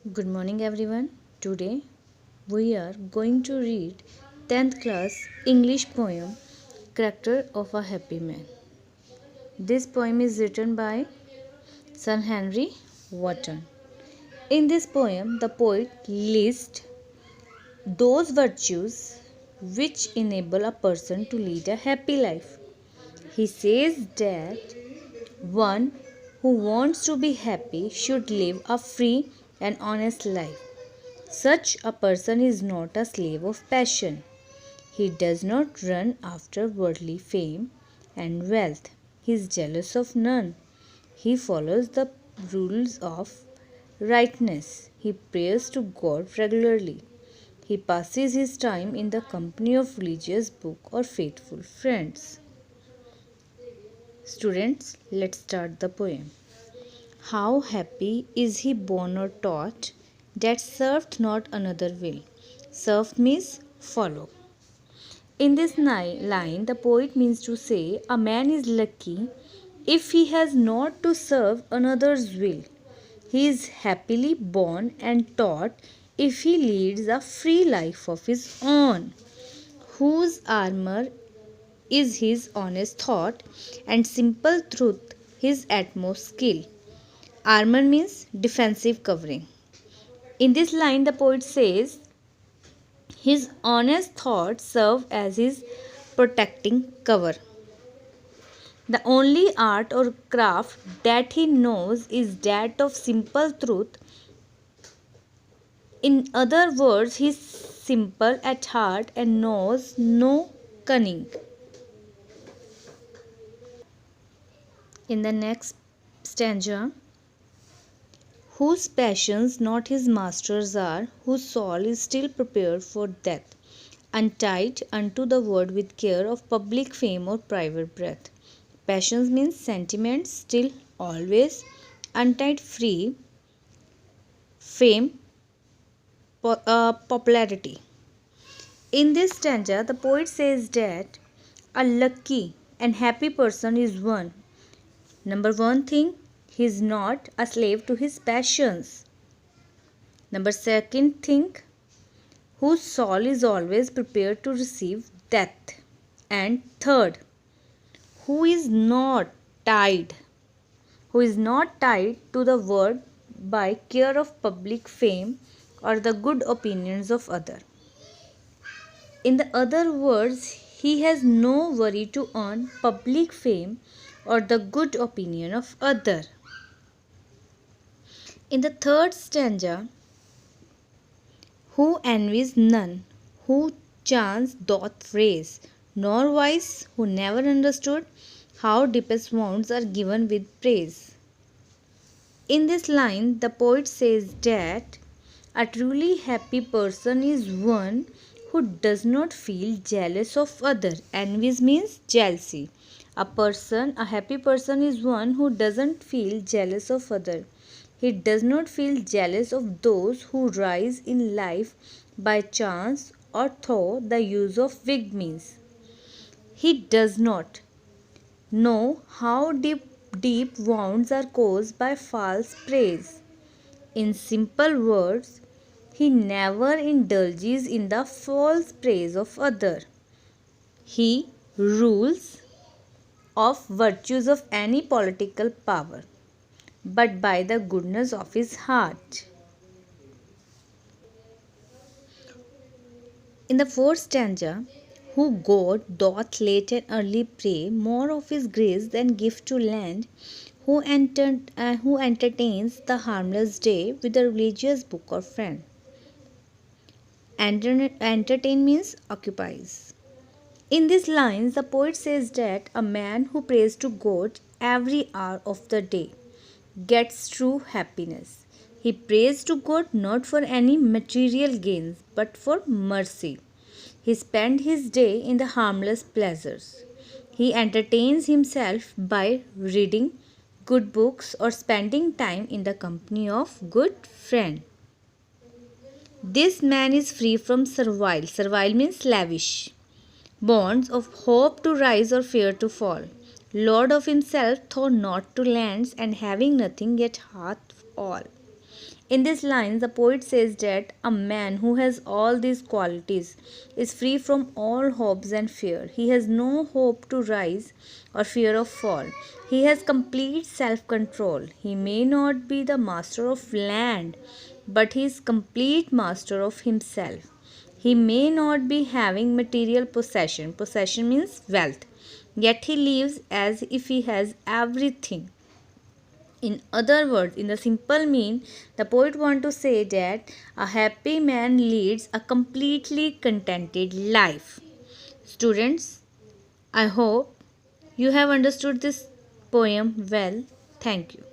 Good morning everyone. Today we are going to read 10th class English poem Character of a Happy Man. This poem is written by Sir Henry Wotton. In this poem, the poet lists those virtues which enable a person to lead a happy life. He says that one who wants to be happy should live a free and honest life. Such a person is not a slave of passion. He does not run after worldly fame and wealth. He is jealous of none. He follows the rules of rightness. He prays to God regularly. He passes his time in the company of religious book or faithful friends. Students, let's start the poem. How happy is he born or taught that served not another will? Serve means follow. In this line, the poet means to say a man is lucky if he has not to serve another's will. He is happily born and taught if he leads a free life of his own, whose armor is his honest thought and simple truth his utmost skill. Armor means defensive covering. In this line, the poet says his honest thoughts serve as his protecting cover. The only art or craft that he knows is that of simple truth. In other words, he is simple at heart and knows no cunning. In the next stanza, whose passions not his masters are, whose soul is still prepared for death, untied unto the word with care of public fame or private breath. Passions means sentiments, still, always, untied, free, fame, popularity. In this stanza, the poet says that a lucky and happy person is one. Number one thing, he is not a slave to his passions. Number second thing, whose soul is always prepared to receive death. And third, who is not tied, to the word by care of public fame or the good opinions of other. In the other words, he has no worry to earn public fame or the good opinion of other. In the third stanza, who envies none, who chance doth raise, nor wise, who never understood how deepest wounds are given with praise. In this line, the poet says that a truly happy person is one who does not feel jealous of other. Envy means jealousy. A happy person is one who doesn't feel jealous of other. He does not feel jealous of those who rise in life by chance or through the use of wicked means. He does not know how deep wounds are caused by false praise. In simple words, he never indulges in the false praise of other. He rules of virtues of any political power, but by the goodness of his heart. In the fourth stanza, who God doth late and early pray more of his grace than gift to land, who entertains the harmless day with a religious book or friend. Entertain means occupies. In these lines, the poet says that a man who prays to God every hour of the day gets true happiness. He prays to God not for any material gains but for mercy. He spends his day in the harmless pleasures. He entertains himself by reading good books or spending time in the company of good friends. This man is free from servile means lavish, bonds of hope to rise or fear to fall, lord of himself, though not to lands, and having nothing yet hath all. In this line, the poet says that a man who has all these qualities is free from all hopes and fear. He has no hope to rise or fear of fall. He has complete self control. He may not be the master of land, but he is complete master of himself. He may not be having material possession. Possession means wealth. Yet he lives as if he has everything. In other words, in the simple mean, the poet want to say that a happy man leads a completely contented life. Students, I hope you have understood this poem well. Thank you.